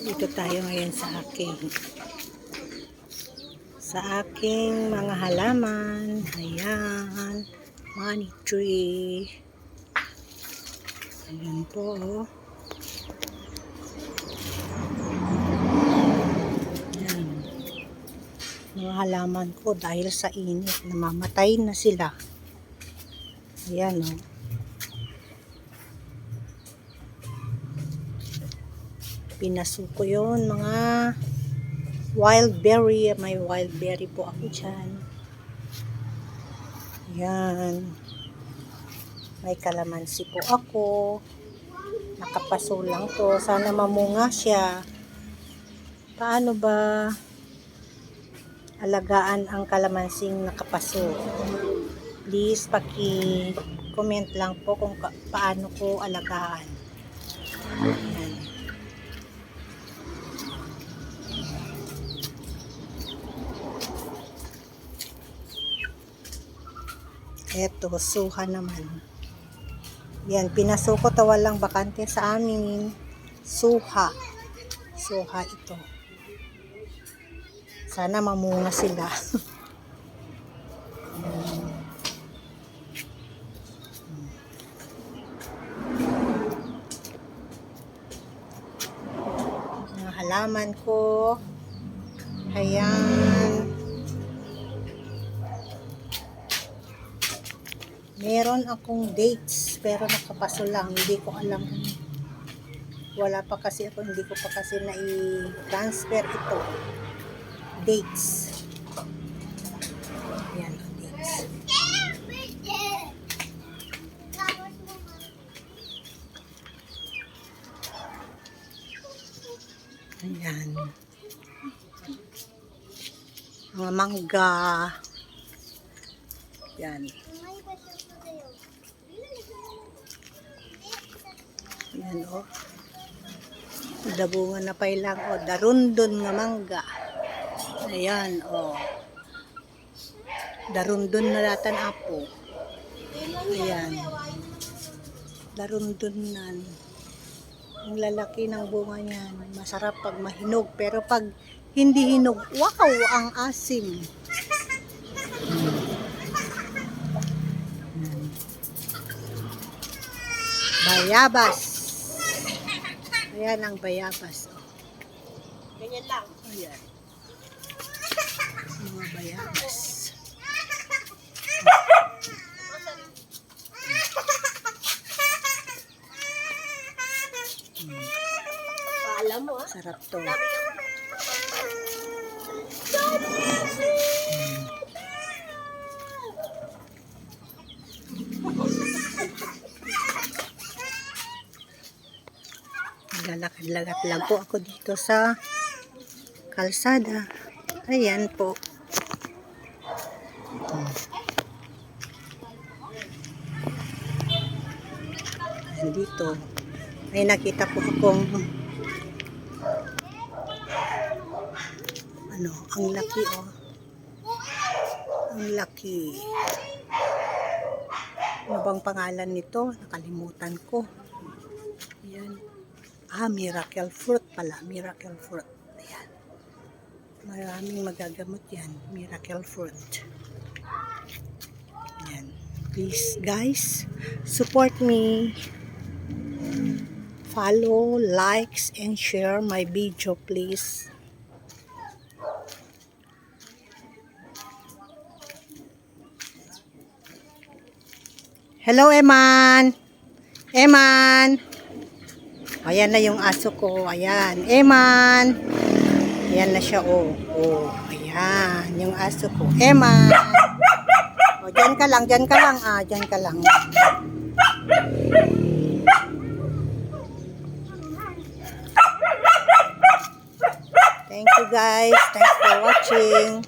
Dito tayo ngayon sa aking mga halaman. Ayan, money tree. Ayan po, oh. Ayan. Mga halaman ko dahil sa init, namamatay na sila. Ayan, oh. Pinasuko yun, mga wild berry. May wild berry po ako dyan. Ayan. May kalamansi po ako. Nakapaso lang to. Sana mamunga siya. Paano ba alagaan ang kalamansing nakapaso? Please, paki-comment lang po kung paano ko alagaan. Ayan. Eto, suha naman. Yan, pinasuko to, walang bakante sa amin. Suha. Suha ito. Sana mamunga sila. Mga halaman ko. Ayan. Meron akong dates, pero nakapaso lang. Hindi ko alam. Wala pa kasi ako, hindi ko pa kasi na-transfer ito. Dates. Ayan, dates. Ayan. Mga mangga. Ayan. Ayan, oh. Dabungan na pa ilang, oh. Darundon nga mangga. Ayan, oh. Darundon na latan apo. Ayan. Darundon nan. Ang lalaki ng bunga niyan. Masarap pag mahinog. Pero pag hindi hinog, wow, ang asim. Bayabas. Ayan ang bayabas. Oh. Ganyan lang. Ayan. Mga bayabas. Alam mo, ah. Sarap to. Lalakad-lagat lang po ako dito sa kalsada. Ayan po. Dito may nakita po akong ano, ang laki, oh. Ang laki. Ano bang pangalan nito? Nakalimutan ko. Ayan. Miracle fruit pala. Miracle fruit. Ayan. Maraming magagamot yan. Miracle fruit. Ayan. Please, guys, support me. Follow, likes, and share my video, please. Hello, Eman. Eman. Ayan na yung aso ko. Ayan. Eman. Ayan na siya, oh. Oh, ayan. Yung aso ko. Eman. Oh, dyan ka lang. Dyan ka lang. Dyan ka lang. Thank you, guys. Thanks for watching.